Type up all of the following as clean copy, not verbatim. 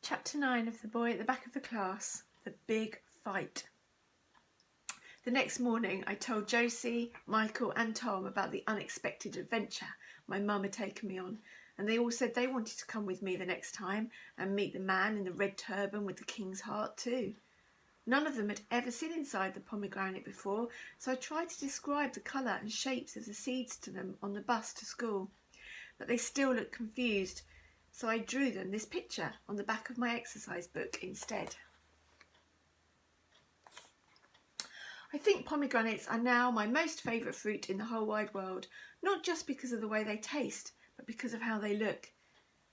Chapter 9 of The Boy at the Back of the Class, The Big Fight. The next morning I told Josie, Michael and Tom about the unexpected adventure my mum had taken me on, and they all said they wanted to come with me the next time and meet the man in the red turban with the king's heart too. None of them had ever seen inside the pomegranate before, so I tried to describe the colour and shapes of the seeds to them on the bus to school, but they still looked confused. So I drew them this picture on the back of my exercise book instead. I think pomegranates are now my most favourite fruit in the whole wide world, not just because of the way they taste, but because of how they look.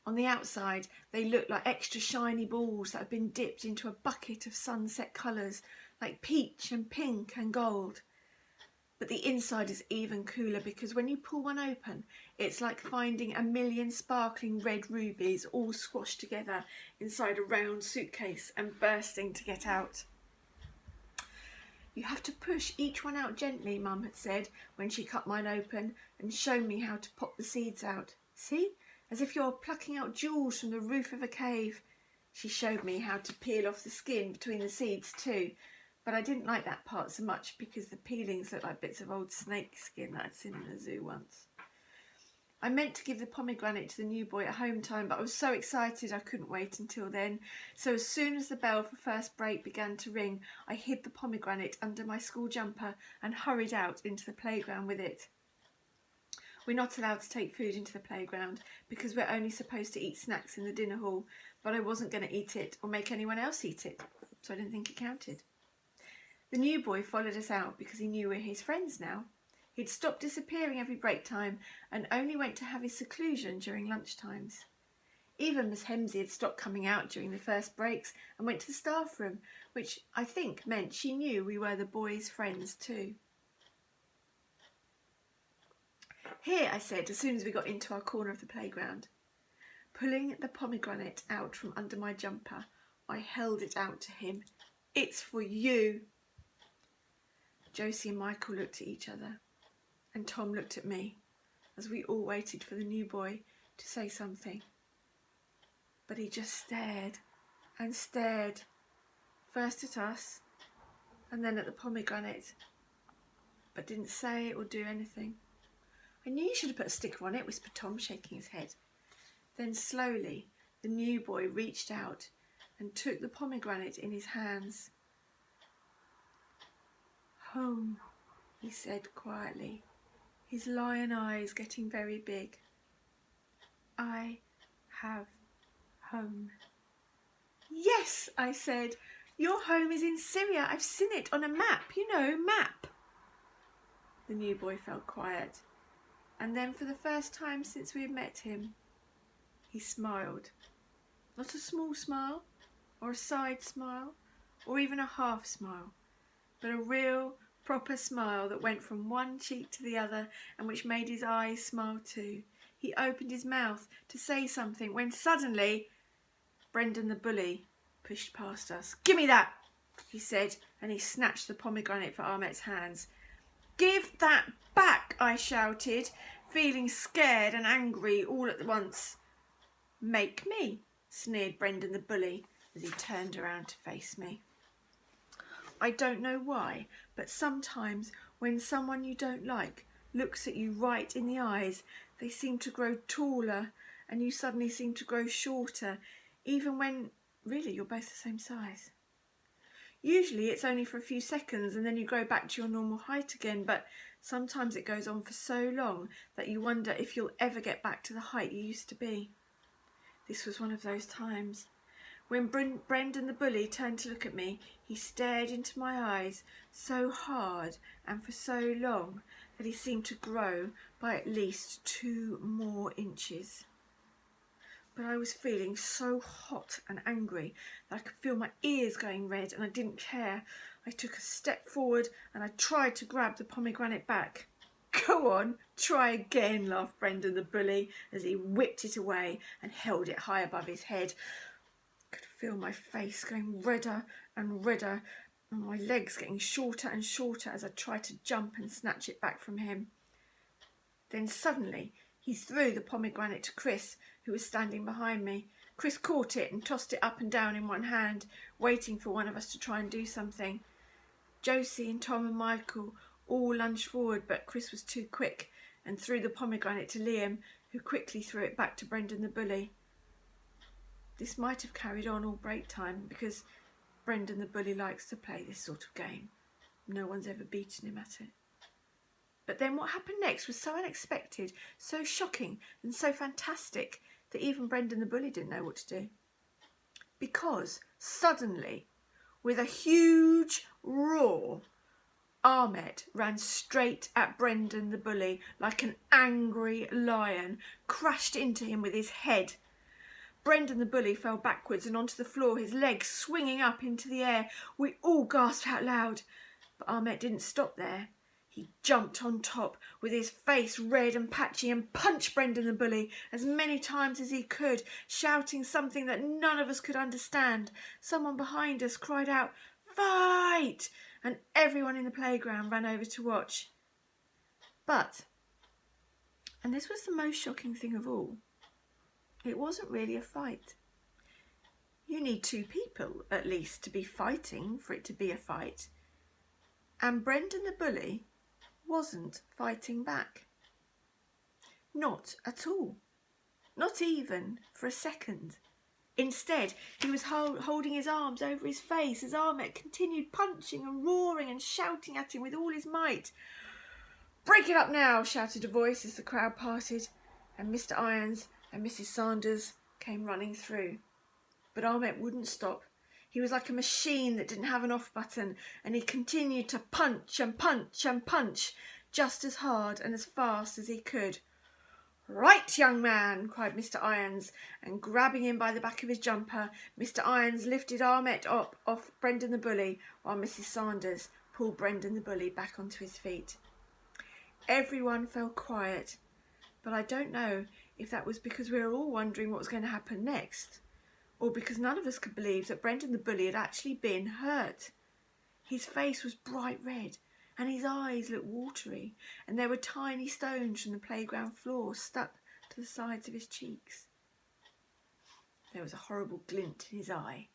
On the outside, they look like extra shiny balls that have been dipped into a bucket of sunset colours, like peach and pink and gold. But the inside is even cooler because when you pull one open, it's like finding a million sparkling red rubies all squashed together inside a round suitcase and bursting to get out. You have to push each one out gently, Mum had said when she cut mine open and shown me how to pop the seeds out. See? As if you're plucking out jewels from the roof of a cave. She showed me how to peel off the skin between the seeds too. But I didn't like that part so much because the peelings looked like bits of old snake skin that I'd seen in the zoo once. I meant to give the pomegranate to the new boy at home time, but I was so excited I couldn't wait until then. So as soon as the bell for first break began to ring, I hid the pomegranate under my school jumper and hurried out into the playground with it. We're not allowed to take food into the playground because we're only supposed to eat snacks in the dinner hall, but I wasn't going to eat it or make anyone else eat it, so I didn't think it counted. The new boy followed us out because he knew we're his friends now. He'd stopped disappearing every break time and only went to have his seclusion during lunch times. Even Miss Hemsey had stopped coming out during the first breaks and went to the staff room, which I think meant she knew we were the boys' friends too. Here, I said as soon as we got into our corner of the playground. Pulling the pomegranate out from under my jumper, I held it out to him. It's for you. Josie and Michael looked at each other, and Tom looked at me as we all waited for the new boy to say something. But he just stared and stared, first at us and then at the pomegranate, but didn't say or do anything. I knew you should have put a sticker on it, whispered Tom, shaking his head. Then slowly the new boy reached out and took the pomegranate in his hands. Home, he said quietly, his lion eyes getting very big. I have home. Yes, I said, your home is in Syria. I've seen it on a map, map. The new boy felt quiet, and then for the first time since we had met him, he smiled. Not a small smile, or a side smile, or even a half smile, but a real, proper smile that went from one cheek to the other and which made his eyes smile too. He opened his mouth to say something when suddenly Brendan the bully pushed past us. Give me that, he said, and he snatched the pomegranate for Ahmet's hands. Give that back, I shouted, feeling scared and angry all at once. Make me, sneered Brendan the bully as he turned around to face me. I don't know why, but sometimes when someone you don't like looks at you right in the eyes, they seem to grow taller and you suddenly seem to grow shorter, even when really you're both the same size. Usually it's only for a few seconds and then you grow back to your normal height again, but sometimes it goes on for so long that you wonder if you'll ever get back to the height you used to be. This was one of those times. When Brendan the bully turned to look at me, he stared into my eyes so hard and for so long that he seemed to grow by at least 2 more inches. But I was feeling so hot and angry that I could feel my ears going red, and I didn't care. I took a step forward and I tried to grab the pomegranate back. Go on, try again, laughed Brendan the bully as he whipped it away and held it high above his head. I could feel my face going redder and redder and my legs getting shorter and shorter as I tried to jump and snatch it back from him. Then suddenly he threw the pomegranate to Chris, who was standing behind me. Chris caught it and tossed it up and down in one hand, waiting for one of us to try and do something. Josie and Tom and Michael all lunged forward, but Chris was too quick and threw the pomegranate to Liam, who quickly threw it back to Brendan the bully. This might have carried on all break time, because Brendan the bully likes to play this sort of game. No one's ever beaten him at it. But then what happened next was so unexpected, so shocking and so fantastic that even Brendan the bully didn't know what to do. Because suddenly, with a huge roar, Ahmet ran straight at Brendan the bully like an angry lion, crashed into him with his head. Brendan the bully fell backwards and onto the floor, his legs swinging up into the air. We all gasped out loud, but Ahmet didn't stop there. He jumped on top with his face red and patchy and punched Brendan the bully as many times as he could, shouting something that none of us could understand. Someone behind us cried out, "Fight!" and everyone in the playground ran over to watch. But, and this was the most shocking thing of all, it wasn't really a fight. You need two people, at least, to be fighting for it to be a fight. And Brendan the bully wasn't fighting back. Not at all. Not even for a second. Instead, he was holding his arms over his face as Ahmet continued punching and roaring and shouting at him with all his might. "Break it up now," shouted a voice as the crowd parted, and Mr. Irons and Mrs. Sanders came running through. But Ahmet wouldn't stop. He was like a machine that didn't have an off button, and he continued to punch and punch and punch, just as hard and as fast as he could. "Right, young man," cried Mr. Irons, and grabbing him by the back of his jumper, Mr. Irons lifted Ahmet up off Brendan the bully, while Mrs. Sanders pulled Brendan the bully back onto his feet. Everyone fell quiet, but I don't know if that was because we were all wondering what was going to happen next, or because none of us could believe that Brendan the bully had actually been hurt. His face was bright red, and his eyes looked watery, and there were tiny stones from the playground floor stuck to the sides of his cheeks. There was a horrible glint in his eye.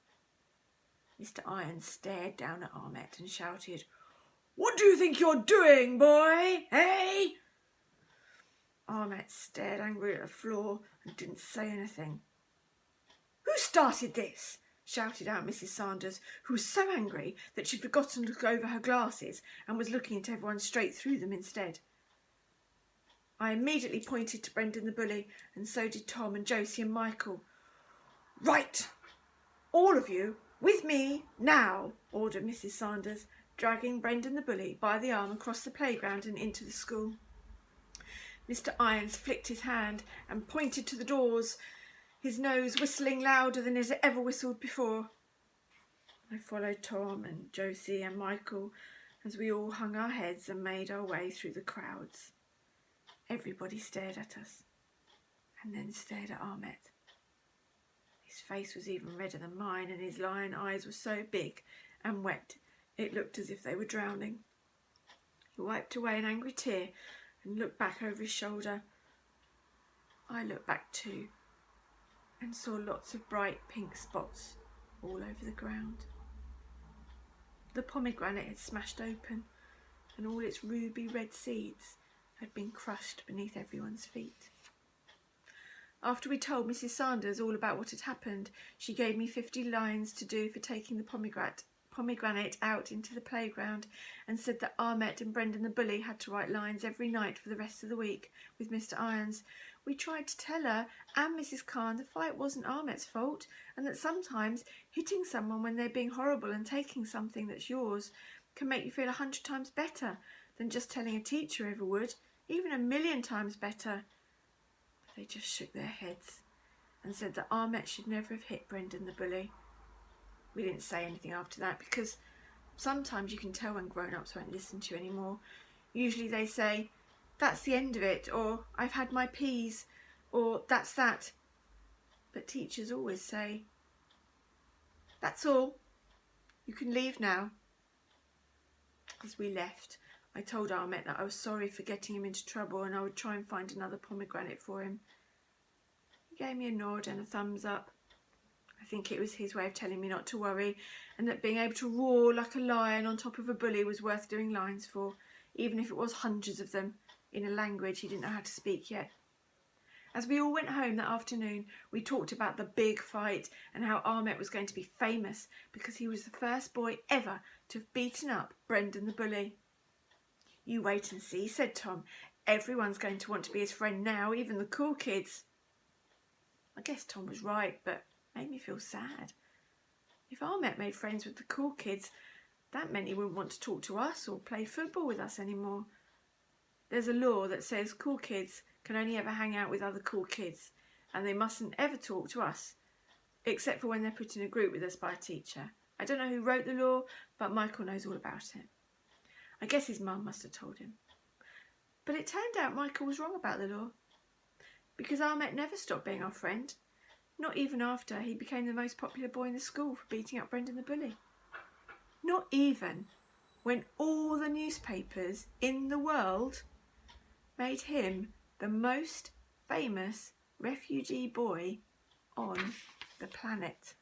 Mr. Irons stared down at Ahmet and shouted, "What do you think you're doing, boy, eh?" Ahmet stared angrily at the floor and didn't say anything. "Who started this?" shouted out Mrs. Sanders, who was so angry that she'd forgotten to look over her glasses and was looking at everyone straight through them instead. I immediately pointed to Brendan the bully, and so did Tom and Josie and Michael. "Right, all of you, with me now," ordered Mrs. Sanders, dragging Brendan the bully by the arm across the playground and into the school. Mr. Irons flicked his hand and pointed to the doors, his nose whistling louder than it had ever whistled before. I followed Tom and Josie and Michael as we all hung our heads and made our way through the crowds. Everybody stared at us, and then stared at Ahmet. His face was even redder than mine, and his lion eyes were so big and wet it looked as if they were drowning. He wiped away an angry tear and looked back over his shoulder. I looked back too, and saw lots of bright pink spots all over the ground. The pomegranate had smashed open, and all its ruby red seeds had been crushed beneath everyone's feet. After we told Mrs. Sanders all about what had happened, she gave me 50 lines to do for taking the pomegranate out into the playground, and said that Ahmet and Brendan the bully had to write lines every night for the rest of the week with Mr. Irons. We tried to tell her and Mrs. Khan the fight wasn't Ahmet's fault, and that sometimes hitting someone when they're being horrible and taking something that's yours can make you feel 100 times better than just telling a teacher ever would, even 1,000,000 times better. But they just shook their heads and said that Ahmet should never have hit Brendan the bully. We didn't say anything after that, because sometimes you can tell when grown-ups won't listen to you anymore. Usually they say, "That's the end of it," or "I've had my peas," or "That's that." But teachers always say, "That's all. You can leave now." As we left, I told Ahmet that I was sorry for getting him into trouble, and I would try and find another pomegranate for him. He gave me a nod and a thumbs up. I think it was his way of telling me not to worry, and that being able to roar like a lion on top of a bully was worth doing lines for, even if it was hundreds of them, in a language he didn't know how to speak yet. As we all went home that afternoon, we talked about the big fight and how Ahmet was going to be famous because he was the first boy ever to have beaten up Brendan the bully. "You wait and see," said Tom. "Everyone's going to want to be his friend now, even the cool kids." I guess Tom was right, but made me feel sad. If Ahmet made friends with the cool kids, that meant he wouldn't want to talk to us or play football with us anymore. There's a law that says cool kids can only ever hang out with other cool kids, and they mustn't ever talk to us, except for when they're put in a group with us by a teacher. I don't know who wrote the law, but Michael knows all about it. I guess his mum must have told him. But it turned out Michael was wrong about the law, because Ahmet never stopped being our friend, not even after he became the most popular boy in the school for beating up Brendan the bully. Not even when all the newspapers in the world made him the most famous refugee boy on the planet.